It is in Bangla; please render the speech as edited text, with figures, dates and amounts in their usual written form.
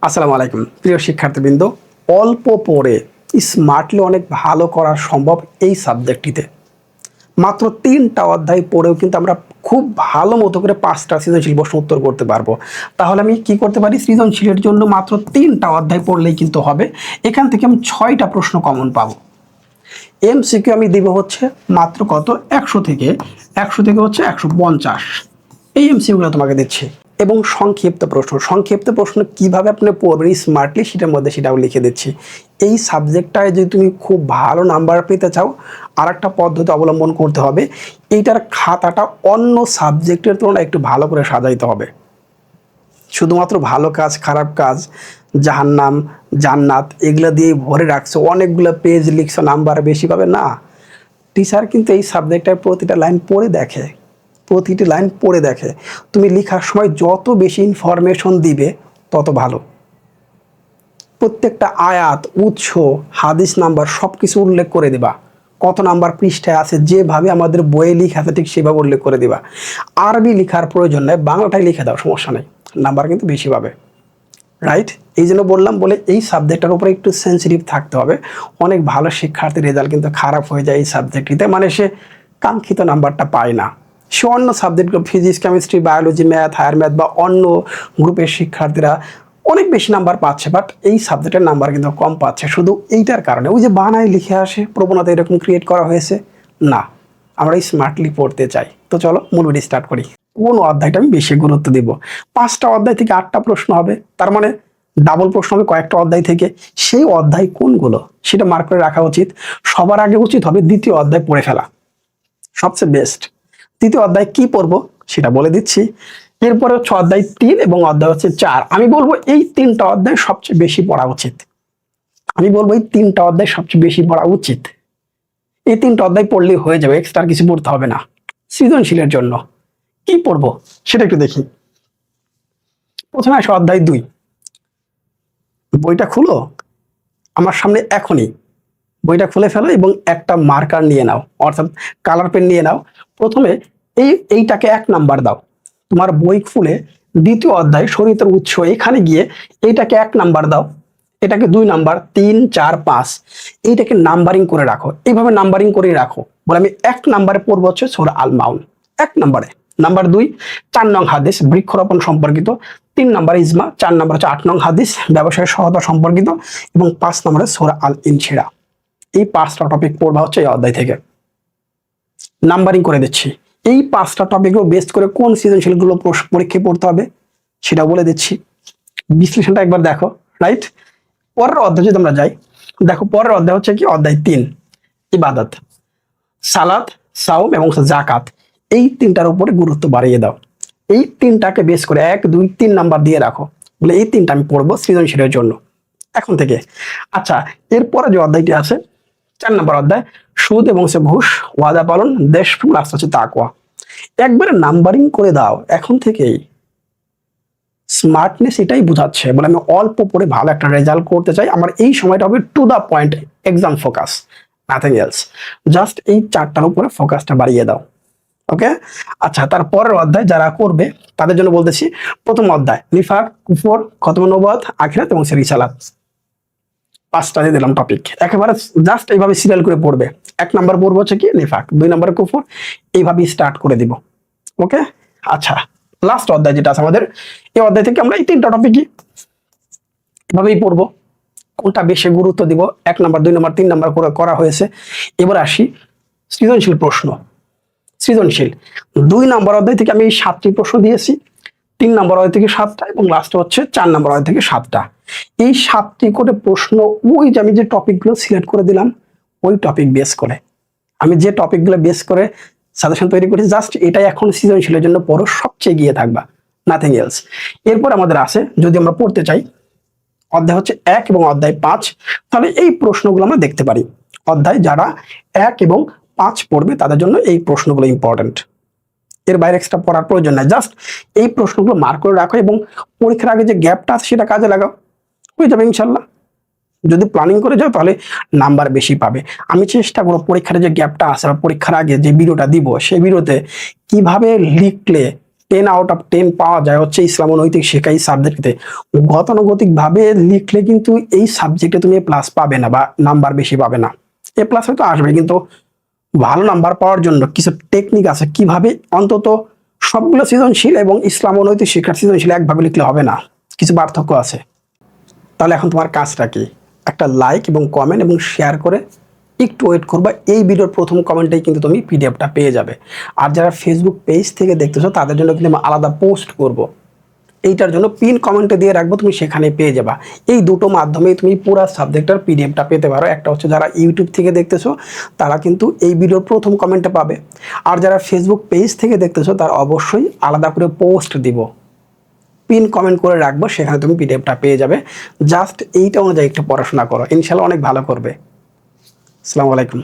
আসসালামু আলাইকুম প্রিয় শিক্ষার্থীবৃন্দ। অল্প পড়ে স্মার্টলি অনেক ভালো করা সম্ভব এই সাবজেক্টটিতে। মাত্র 3টা অধ্যায় পড়েও কিন্তু আমরা খুব ভালো মতো করে 5টা সৃজনশীল প্রশ্ন উত্তর করতে পারবো। তাহলে আমি কি করতে পারি? সৃজনশীলের জন্য মাত্র 3টা অধ্যায় পড়লেই কিন্তু হবে। এখান থেকে আমি 6টা প্রশ্ন কমন পাবো। এমসিকিউ আমি দিব হচ্ছে মাত্র কত? 100 থেকে হচ্ছে 150। এই এমসিকিউগুলো তোমাকে দিচ্ছি। এবং সংক্ষিপ্ত প্রশ্ন কিভাবে আপনি পড়বেন স্মার্টলি সেটাও লিখে দিচ্ছি। এই সাবজেক্টটায় যদি তুমি খুব ভালো নাম্বার পেতে চাও, আর একটা পদ্ধতি অবলম্বন করতে হবে। এইটার খাতাটা অন্য সাবজেক্টের তুলনায় একটু ভালো করে সাজাইতে হবে। শুধুমাত্র ভালো কাজ, খারাপ কাজ, জাহান্নাম, জান্নাত এগুলো দিয়ে ভরে রাখছো, অনেকগুলো পেজ লিখছো, নাম্বার বেশি পাবে না। টিচার কিন্তু এই সাবজেক্টের প্রতিটা লাইন পড়ে দেখে। তুমি লেখার সময় যত বেশি ইনফরমেশন দিবে তত ভালো। প্রত্যেকটা আয়াত, উৎস, হাদিস নাম্বার সব কিছু উল্লেখ করে দিবা। কত নাম্বার পৃষ্ঠায় আছে যেভাবে আমাদের বইয়ে লেখা আছে ঠিক সেভাবে উল্লেখ করে দিবা। আরবি লেখার প্রয়োজন নেই, বাংলাটাই লিখে দাও, সমস্যা নেই, নাম্বার কিন্তু বেশি পাবে। রাইট? এই জন্য বললাম, বলে এই সাবজেক্টটার উপরে একটু সেন্সিটিভ থাকতে হবে। অনেক ভালো শিক্ষার্থীর রেজাল্ট কিন্তু খারাপ হয়ে যায় এই সাবজেক্টটিতে, মানে সে কাঙ্ক্ষিত নাম্বারটা পায় না। সে অন্য সাবজেক্টগুলো physics, chemistry, biology, math, higher math বা অন্য গ্রুপের শিক্ষার্থীরা অনেক বেশি নাম্বার পাচ্ছে, বাট এই সাবজেক্টের নাম্বার কিন্তু কম পাচ্ছে শুধু এইটার কারণে। ওই যে বানায় লিখে আসে, প্রবণতা এরকম ক্রিয়েট করা হয়েছে না। আমরা স্মার্টলি পড়তে চাই। তো চলো মূল ভিডিও স্টার্ট করি। কোন অধ্যায়টা আমি বেশি গুরুত্ব দিব? 5টা অধ্যায় থেকে 8টা প্রশ্ন হবে, তার মানে ডাবল প্রশ্ন হবে কয়েকটা অধ্যায় থেকে। সেই অধ্যায় কোনগুলো সেটা মার্ক করে রাখা উচিত। সবার আগে উচিত হবে দ্বিতীয় অধ্যায় পড়ে ফেলা, সবচেয়ে বেস্ট। তৃতীয় অধ্যায় কি পড়বো সেটা বলে দিচ্ছি। এরপরে হচ্ছে অধ্যায় 3 এবং অধ্যায় হচ্ছে 4। আমি বলবো এই 3টা অধ্যায় সবচেয়ে বেশি পড়া উচিত। এই 3টা অধ্যায় পড়লেই হয়ে যাবে, এক্সট্রা কিছু পড়তে হবে না। সৃজনশীলের জন্য কি পড়বো সেটা একটু দেখি। প্রথমে আসো অধ্যায় 2। বইটা খুলো আমার সামনে এখনই, বইটা খুলে ফেলো এবং একটা মার্কার নিয়ে নাও, অর্থাৎ কালার পেন নিয়ে নাও। প্রথমে এইটাকে 1 নাম্বার দাও। তোমার বই খুলে দ্বিতীয় অধ্যায় শরীয়তের উৎস, এখানে গিয়ে এইটাকে 1 নাম্বার দাও, এটাকে 2 নাম্বার, 3, 4, 5, এইটাকে নাম্বারিং করে রাখো। এইভাবে নাম্বারিং করে রাখো। বলে আমি 1 নাম্বারে পড়বো হচ্ছে সূরা আল মাউন, 1 নাম্বারে। নাম্বার 2 4 নং হাদিস বৃক্ষরোপণ সম্পর্কিত, 3 নাম্বার ইজমা, 4 নাম্বার হচ্ছে 8 নং হাদিস ব্যবসায় সহায়তা সম্পর্কিত, এবং 5 নম্বরে সূরা আল ইনশিরা। এই 5টা টপিক পড়বা হচ্ছে এই অধ্যায় থেকে। নাম্বারিং করে দিচ্ছি। এই 5টা টপিকও বেস্ট করে কোন সৃজনশীল গুলো পরীক্ষায় পড়তে হবে সেটা বলে দিচ্ছি। বিশ্লেষণটা একবার দেখো। রাইট? পরের অধ্যায় যদি আমরা যাই, দেখো পরের অধ্যায় হচ্ছে কি? অধ্যায় 3 ইবাদত, সালাত, সাওম এবং জাকাত। এই 3টার উপরে গুরুত্ব বাড়িয়ে দাও। এই 3টাকে বেস করে 1, 2, 3 নাম্বার দিয়ে রাখো, বলে এই 3টা আমি পড়বো সৃজনশীলের জন্য এখন থেকে। আচ্ছা, এরপরে যে অধ্যায়টি আছে 4 নম্বর অধ্যায়, সুদ এবং ঘুষ, ওয়াদা পালন, দেশ প্লাস হচ্ছে তাকওয়া। একবারে নাম্বারিং করে দাও এখন থেকেই। স্মার্টনেস এটাই বোঝাচ্ছে, বলে আমি অল্প পড়ে ভালো একটা রেজাল্ট করতে চাই, আমার এই সময়টা হবে to the point, exam focus, nothing else. Just এই 4টার উপরে ফোকাসটা বাড়িয়ে দাও। ওকে? আচ্ছা, তারপরের অধ্যায় যারা করবে তাদের জন্য বলতেছি। প্রথম অধ্যায় নিফাক, কুফর, খতম নবুওয়াত, আখিরাত এবং রিসালাত। 5টা দিয়ে দিলাম টপিক, একেবারে জাস্ট এইভাবে সিরিয়াল করে পড়বে। 1 নাম্বার পড়বো হচ্ছে কি? নিফাক, 2 নাম্বার কুফর, এইভাবে স্টার্ট করে দিব। ওকে? আচ্ছা, লাস্ট অধ্যায় যেটা আছে আমাদের, এই অধ্যায় থেকে আমরা এই 3টা টপিকই এভাবেই পড়বো। কোনটা বেশি গুরুত্ব দিব? 1 নাম্বার, 2 নাম্বার, 3 নাম্বার করে করা হয়েছে। এবার আসি সৃজনশীল প্রশ্ন। সৃজনশীল 2 নাম্বার অধ্যায় থেকে আমি 7টি প্রশ্ন দিয়েছি, 3 নাম্বার অধ্যায় থেকে 7টা, এবং লাস্ট হচ্ছে 4 নাম্বার অধ্যায় থেকে 7টা। এই 7টি করে প্রশ্ন ওই যে আমি যে টপিকগুলো সিলেক্ট করে দিলাম ওই টপিক বেস করে, আমি যে টপিকগুলো বেস করে সাজেশন তৈরি করেছি, জাস্ট এটাই এখন সৃজনশীলের জন্য পড়ো, সবচেয়ে এগিয়ে থাকবা, নাথিং এলস। এরপর আমাদের আছে, যদি আমরা পড়তে চাই অধ্যায় হচ্ছে 1 এবং অধ্যায় 5, তাহলে এই প্রশ্নগুলো আমরা দেখতে পারি। অধ্যায় যারা 1 এবং 5 পড়বে তাদের জন্য এই প্রশ্নগুলো ইম্পর্টেন্ট, এর বাইরে এক্সট্রা পড়ার প্রয়োজন নাই। জাস্ট এই প্রশ্নগুলো মার্ক করে রাখো এবং পরীক্ষার আগে যে গ্যাপটা আছে সেটা কাজে লাগাও, হয়ে যাবে ইনশাল্লাহ। যদি প্ল্যানিং করে যাও তাহলে নাম্বার বেশি পাবে। আমি চেষ্টা করব পরীক্ষার যে গ্যাপটা আছে বা পরীক্ষার আগে যে ভিডিওটা দিব সেই ভিডিওতে কিভাবে লিখলে 10 out of 10 পাওয়া যায় হচ্ছে ইসলাম ও নৈতিক শিক্ষা এই সাবজেক্টে। গতানুগতিকভাবে লিখলে কিন্তু এই সাবজেক্টে তুমি প্লাস পাবে না বা নাম্বার বেশি পাবে না। এ প্লাস হয়তো আসবে, কিন্তু ভালো নাম্বার পাওয়ার জন্য কিছু টেকনিক আছে, কিভাবে অন্তত সবগুলো সৃজনশীল এবং ইসলাম ও নৈতিক শিক্ষার সৃজনশীল একভাবে লিখলে হবে না, কিছু পার্থক্য আছে। তাহলে এখন তোমার কাজটা কি? একটা লাইক এবং কমেন্ট এবং শেয়ার করে একটু ওয়েট করবা, এই ভিডিওর প্রথম কমেন্টেই কিন্তু তুমি পিডিএফটা পেয়ে যাবে। আর যারা ফেসবুক পেজ থেকে দেখতেছো তাদের জন্য কিন্তু আমি আলাদা পোস্ট করব, এইটার জন্য পিন কমেন্টে দিয়ে রাখবো, তুমি সেখানে পেয়ে যাবা। এই দুটো মাধ্যমেই তুমি পুরো সাবজেক্টের পিডিএফটা পেতে পারো। একটা হচ্ছে যারা ইউটিউব থেকে দেখতেছো তারা কিন্তু এই ভিডিওর প্রথম কমেন্টে পাবে, আর যারা ফেসবুক পেজ থেকে দেখতেছো তারা অবশ্যই আলাদা করে পোস্ট দিব, পিন কমেন্ট করে রাখবো, সেখানে তুমি পিডিএফটা পেয়ে যাবে। জাস্ট এইটা অনুযায়ী একটু পড়াশোনা করো, ইনশাল্লাহ অনেক ভালো করবে। আসসালামু আলাইকুম।